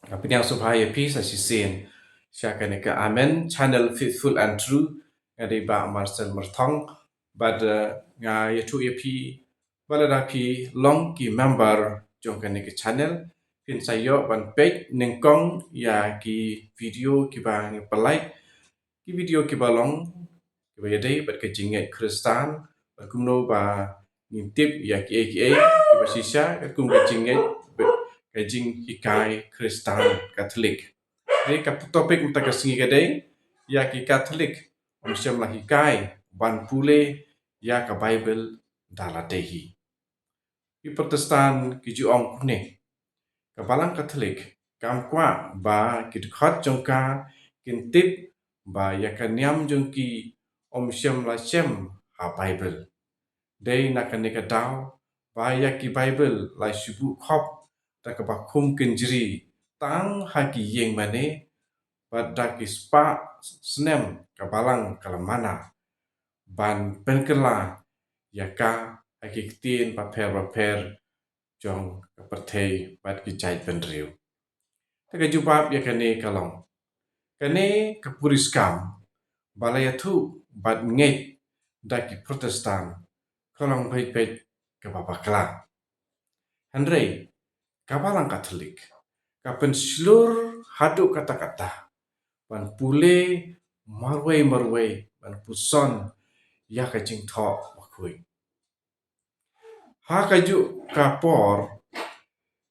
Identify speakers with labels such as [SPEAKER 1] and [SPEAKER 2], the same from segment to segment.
[SPEAKER 1] Apa yang supaya peace asisin. Siapa ke Amen channel faithful and true ngadi ba Marcel Merthong pada nga yaitu pi balada pi long ki member jong kan ke channel pin sayo ban page nengkong ya ki video ki ba like ki video ki ba long ki ba yade bat ke jinget Kristan bat kumno ba ngintip ya ki ba sisya kum ke jinget kajing hikai Kristan Katolik. Jadi topik kita kesingi kadai ya ki Katolik umsyam lah hikai ban pule ya ka Bible dalatehi. Ki Protestan ki juong kune ka balang Katolik kam kwa ba ki khot jongka kintip ba ya ka niam jongki umsyam la shem ha Bible. Dei nak ka daw ba ya ki Bible la shubu khop ta ka ba khum kinjri tang ha ki yeng mane pada kispa senem kabalang kalamana ban penkela yaka akikitin paper jong pertei bat kicai penriu. Taka jubab yakane kalong. Kane kapuriskam balayatu bat ngej daki Protestan kalong baik kababakla. Henry kabalang Katolik kapen seluruh haduk kata-kata ban pule marway ban puson ya ka jing tho bakui ha ka ju ka por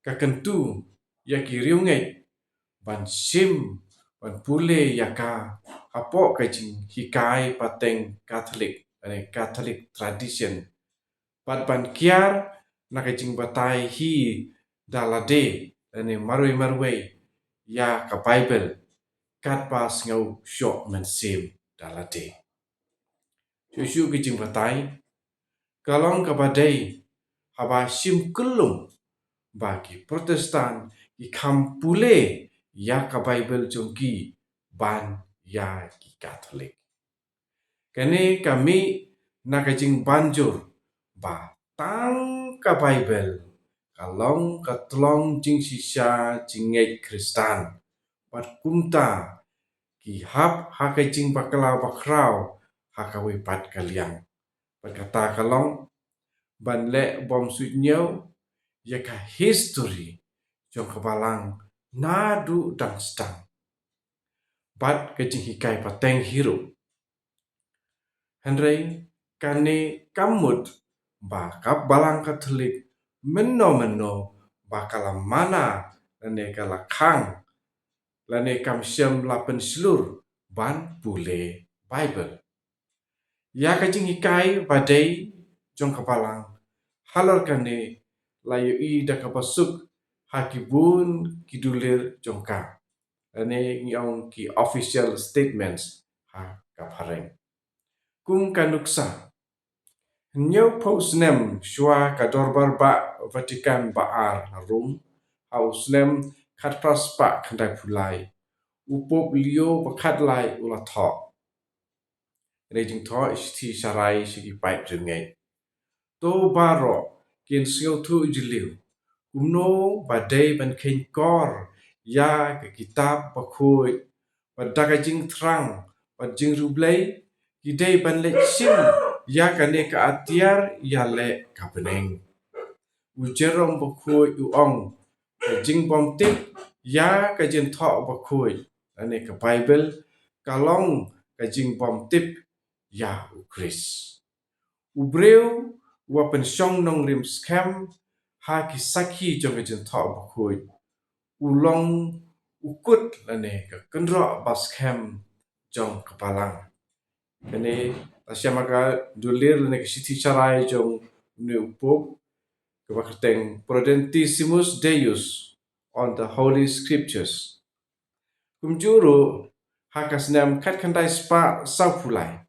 [SPEAKER 1] ka kentu ya ki riungai ban sim ban pule ya ka apo ka jing hikai pateng Catholic tradition ban kiar na ka jing batai hi dalade ane marway ya ka Bible kat pas ngau syok men sim dalade. Syusyu ki jing batai kalong ka badai haba sim kulum bagi Protestan ki kampule ya ka Bible jongki ban ya ki Katolik. Kene kami na ka jing banjur ba tang ka Bible kalong ka tlong jing sisya jingei Kristan bat kumta ki hap ha ka jing baklau bakrau ha ka wipat kaliang berkata kalong ban le bom sunyau ya ka history jong kabalang nadu dang stang bat ka jing hikai pateng hiru Henry kane kamut ba kap balang Katolik meno bakala mana lane kala khang lane kam syam lapen slur ban pule Bible. Ya ka jing hikai badai jong kabalang halor kane layu i da kapasuk hakibun kidulir jongka. Lane ngong ki official statements ha kapareng. Kum kanuksa Nyau pausnem shwa kadorbar ba Vatican baar harum hausnem katpras pa kandai pulai upop lio bakat lai ula tho rejing tho isti sarai sigi pai ringai to baro kin siau tu jiliu umno badai ban ken kor ya ke kitab bakui badaka jing trang jing rublai kidai ban le sim ya kane ka atiar ya le kapeneng ujerom bakui uong jing bom tik ya ka jin tho bakui ane ka Bible kalong ka jing bom tip ya ukris ubreu wa pensyong nong rim scam ha ki sakhi jong jin tho bakui ulong ukut lane ka kendro bas scam jong kapalang kene asyamaka dulir lane ka sithi charai jong ne upop kabakateng Prudentissimus Deus on the Holy Scriptures. Kumjuru hakas nam kat kandai spa saupulai.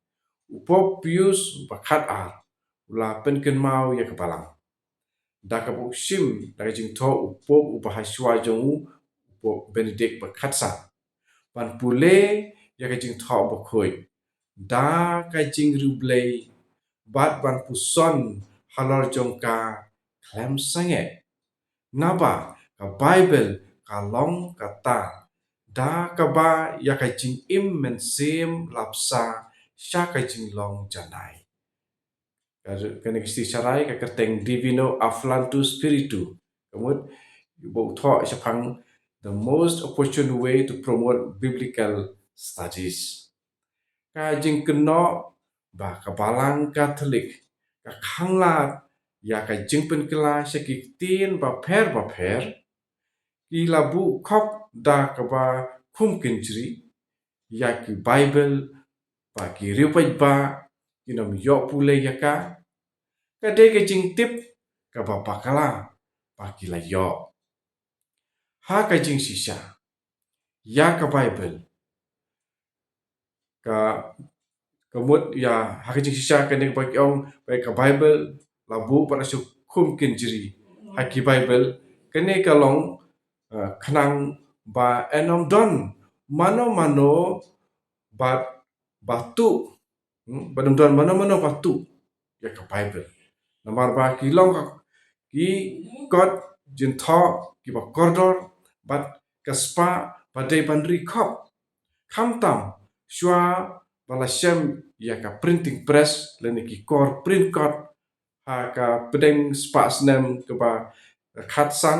[SPEAKER 1] Upop pius bakat ar. Ula penken mau ya kepalang. Dakabuk sim dakajing to upop ubahaswa jongu upop Benedict bakat sa. Ban pule ya kajing to bakoi. Da kajing rublei bat ban puson halor jongka klem sange. Naba ka Bible kalong kata da kaba ya ka jing im men sim lapsa sya ka jing long janai. Kena kisti sarai ka keteng divino aflantu spiritu. Kemudian ibu thought sepang the most opportune way to promote biblical studies. Ka jing keno ba ka balang Katolik ka khanglat ya ka jing pen kela sekiktin ba pher ki labu khop da ka ba khum kinjri ya ki Bible ba ki riupai ba kinom yo pule ya ka de ke jing tip ka ba pakala pa ki la yo ha ka jing sisa ya ka Bible ka kemut ya ha ka jing sisa ka ne ba ki ong ba ka Bible labu pa su khum kinjri ha ki Bible kene ka long khnang ba enom don mano ba batu badam don mano batu ya ka Bible namar ba ki long ki kot jin tho ki ba kordor bat kaspa ba de bandri khop kham tam shwa bala shem ya ka printing press le ki kor print kot ha ka pedeng spa snem ke ba khat san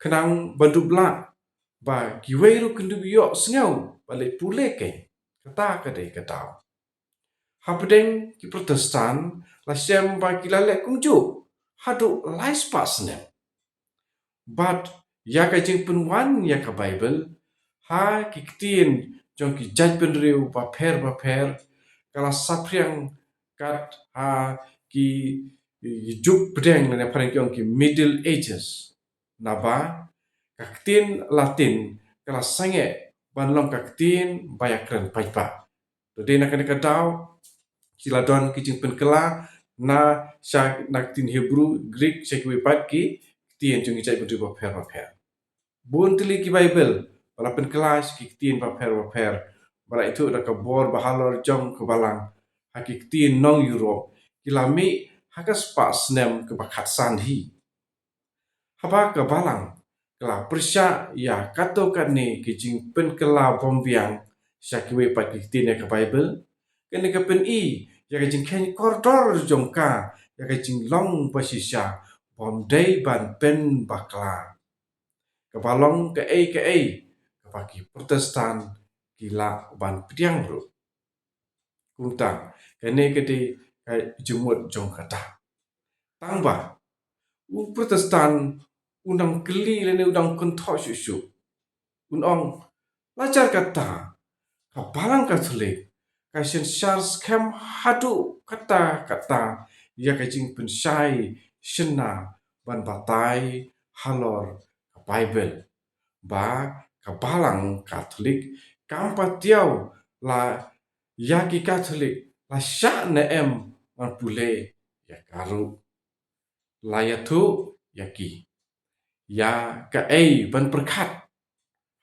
[SPEAKER 1] khnang bandubla ba ki weiru kundu yo sneu bale pule ke kata ka de ka tau hapdeng ki protestan la shem ba ki la le kungju hadu lais pasne but ya ka jing pun wan ya ka Bible ha ki ktin jong ki jaj pen riu ba pher kala sapriang kat ha ki juk pedeng ne pareng kyong ki middle ages na ba ka ktin latin kala sange ban long ka ktin bayakren pai pa to de na ka dau sila don ki jing pen kala na sya nak tin Hebrew Greek sekwe pat ki tien chung ijai pun ba pher bun tili ki Bible bala pen kelas ki tien ba pher bala itu da ka bor bahalor jong ke balang hakik tien nong Europe kilami hakas pa snem ke bakat san hi haba ke balang kala persya ya kato katne ki jing pen kala bombiang sya ki we pat ki tien ke Bible kene ka pen i ya ka jing ken kordor jong ka ya ka jing long basisya bom dei ban pen bakla kebalong ke ei bagi protestan gila ban piang ru kuntang kene kedi kai jumut jong kata tangba protestan undang keli lene undang kunto susu unong lajar kata kabalang katolik kaisen Charles Kem hadu kata ya kajing pensai sena ban batai halor Bible ba kabalang Katolik kampa tiau la yaki Katolik la sya ne em man pule ya karu la ya tu yaki ya ka ei ban perkat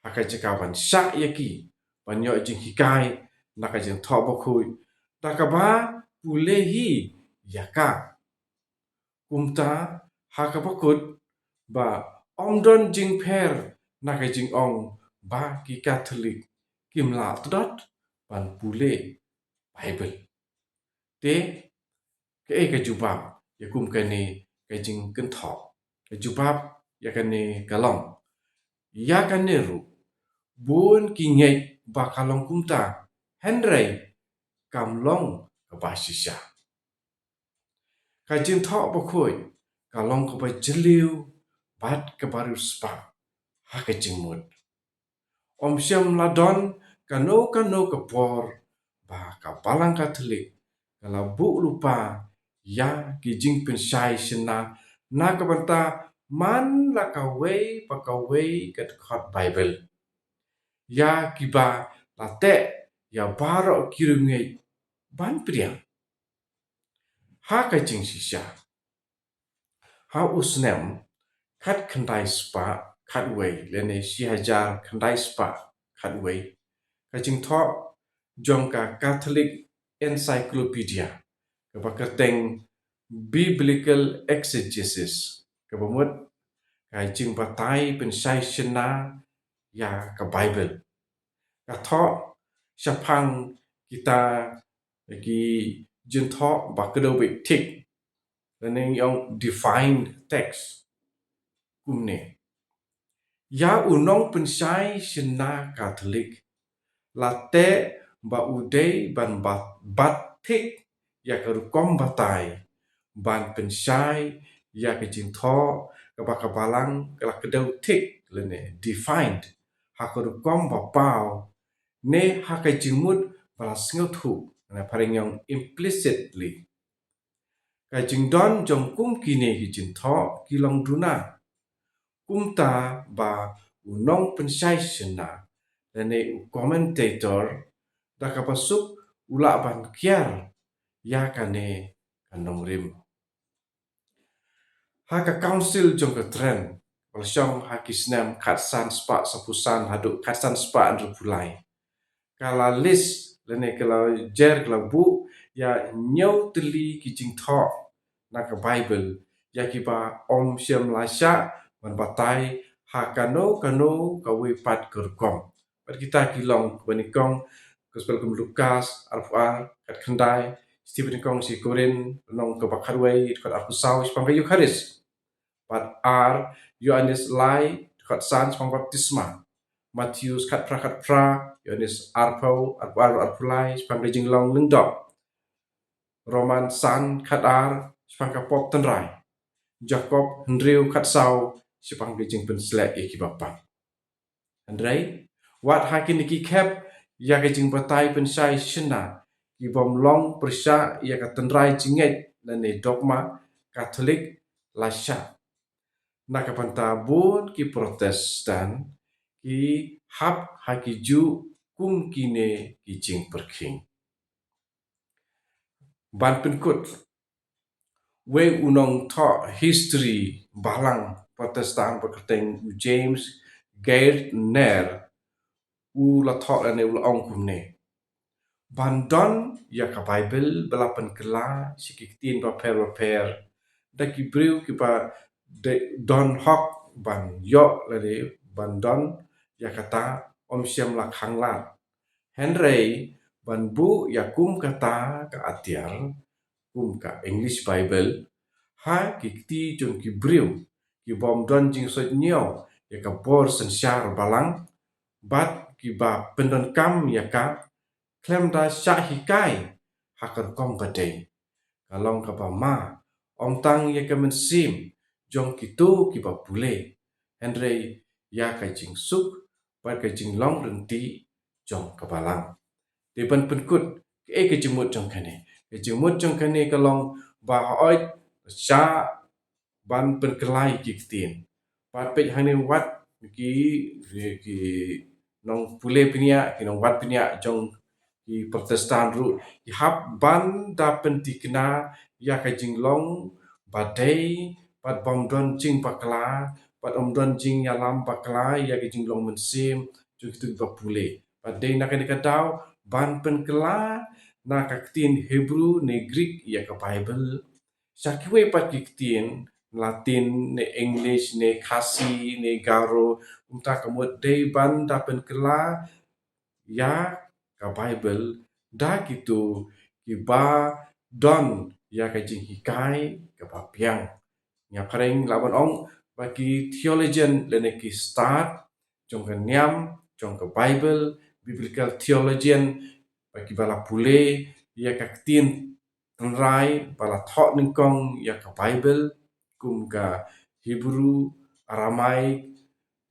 [SPEAKER 1] aka jeka ban sya yaki ban yo jing hikai naka jing tho ba khui ta ka ba pule hi yaka kumta haka bakut ba omdon jing pher na ka jing ong ba ki Katolik kim la tudot ban pule Bible te ke e ka jubab ya kum ka ni ka jing ken tho ka jubab ya ka ni kalong ya ka ne ru bun ki ngei ba kalong kumta henrei kam long ka ba shisha ka jing tho ba khoi kalong ka ba jeliu bat ka baru spa ha ka jing mut om syam ladon kano ka por ba ka balang Katolik kala bu lupa ya ki jing pen sai sena na ka banta man la ka wei ka khot Bible ya ki ba la te ya baro kirungai ban priang ha ka jing sisya ha usnem khat khandai spa khat wei lene si hajar khandai spa khat wei ka jing tho jong ka Catholic Encyclopedia ka ba ka teng biblical exegesis ka ba mut Kai jing batai pensai shena ya ka Bible. Ka tho syapang kita lagi jin tho ba kedo be tik lening yang defined text kumne. Ya unong pensai shena Katolik late ba udai ban bat tik ya kerukom batai ban pensai ya ke jin tho ka balang ka kedo tik lene defined hakerukom ba pau ne hakai jingmut bala sngot hu na paring yang implicitly kai jingdon jong kum kine hi jin tho kilong duna kum ta ba unong pensai sena lene commentator da kapasuk ula ban kiar ya kane kanong rim haka council jong ka tren walsyong haki snem katsan spa sapusan haduk katsan spa andru pulai kala list lene kala jer kala bu ya nyau teli ki jing tho na ka Bible ya ki ba om syam la sya man batai ha kano ka we pat kerkom pat kita kilong banikong gospel kum Lukas alfuar kat khandai Stephen kong si Korin nong ka bakharway kat arkusau spang ka Eucharis pat Yohanes lai kat san spang baptisma Matius kat pra Yohanes arpulai spang jing long lengdok Roman san kat spang ka pop tenrai Jacob Hendriu kat sau spang jing penslek iki bapak Andrei wat hakin iki kep ya ke jing batai pensai shena ki bom long persya ya ka tenrai jinget nane dogma Katolik lasya na ka pantabun ki Protestan ki hap haki ju kum kine ki jing perking ban penkut we unong tho history balang Protestan berketeng James Gardner u la tho ane u la ong kumne bandon ya ka Bible belapan kela sikiktin ba per da ki briu ki ba don hok ban yo lade bandon ya kata om siam la khanglat Henry ban bu ya kum kata ka atiar kum ka English Bible ha kikti jong ki briu ki bom don jing so nyo ya ka bor sen syar balang bat ki ba pendon kam ya ka klem da sya hikai hakar kom badai kalong ka ba ma om tang ya ka men sim jong kitu ki ba pule Henry ya ka jing suk ba ka jing long renti jong ka balang de ban penkut ke jimut jong kane ke jimut jong kane kalong ba oi sya ban penkelai kiktin pat pe hane wat ki nong pule pinia ki nong wat pinia jong ki Protestan ru ki hap ban da pentikna ya ka jinglong badai pat bom don jing bakla pat om don jing yalam bakla ya ka jinglong mensim jong tu ba pule pat de na ka dau ban penkela na ka tin Hebrew ne Greek ya ka Bible sakwe pat kiktin Latin ne English ne Khasi ne Garo unta kamut de ban da penkela ya ka Bible da gitu ki ba don ya ka jing hikai ka ba piang nya pareng lawan ong bagi theologian lene ki start jong ka nyam jong ka Bible biblical theologian bagi bala pule ya ka tin rai bala tho ningkong ya ka Bible kum ka Hebrew Aramaic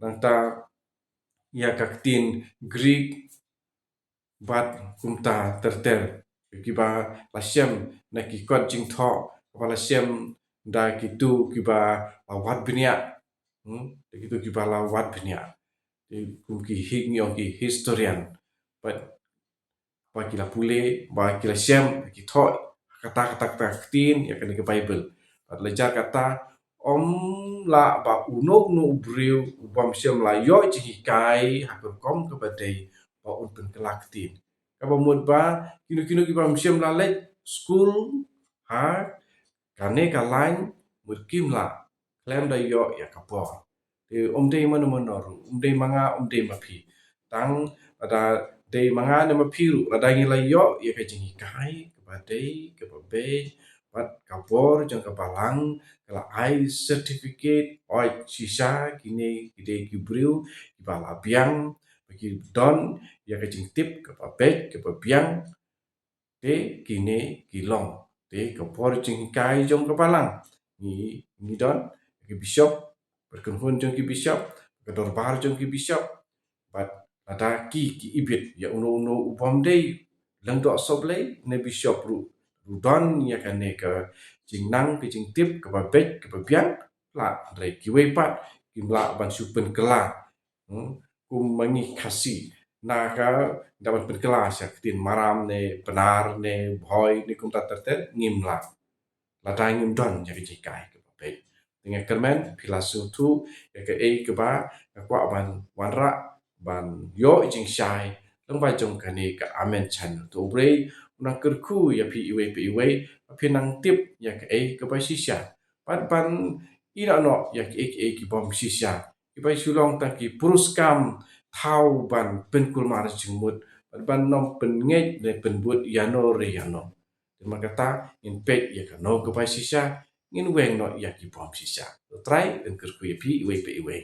[SPEAKER 1] nanta ya ka tin Greek bat kumta terter kiba lasyam na ki kot jing tho kapa lasyam da kitu kiba lawat binia da kitu kiba lawat binia kum ki hing yong ki historian but ba kila pule ba kila syam ki tho kata tin ya kan ke Bible pat lejar kata om la ba unok no ubriu bam syam la yo chi kai hakur kom ke badai ba un pen kelaktin kaba mut ba kinu ki bam syam la lek school ha kane ka lain mut kim la klem da yo ya ka por te dei mana ru dei manga dei mapi tang ada dei manga ne mapi ru ada ngila yo ya ka jingi kai ba dei ke ba be bat kabor jang ka balang kala ai certificate oi sisa kini ide ki briu ki bala biang ki don ya ka jing tip ke ba be ke ba biang te kine kilong te kabor jing kai jong ka balang ni don ki bishop berkenhun jong ki bishop kedor bar jong ki bishop bat ada ki ibit ya uno upam dei lang do soblei ne bishop ru don ya kan ne ka jing nang ke jing tip ke ba bet ke ba biang la re ki we pat ki la ban su pen kela kum mangi khasi na ka dapat berkelas ya tin maram ne benar ne boy ne kum ta ter ngim la dai ngim don ya ke jikai ke ba bet dengan kermen pilasu tu ya ke ke ba kwa ban wan ra ban yo jing shai lang ba jong kani ka amen chan to bre una kerku ya pi iwe pi nang tip ya ke ba shisha pat ban ina no ya ki bom shisha ki ba sulong ta ki puruskam thau ban penkul mar jingmut ban nom pen nge le pen but ya no re ya no terima kata in pet ya ka no ke ba shisha ngin weng no ya ki bom shisha try dan kerku ya pi iwe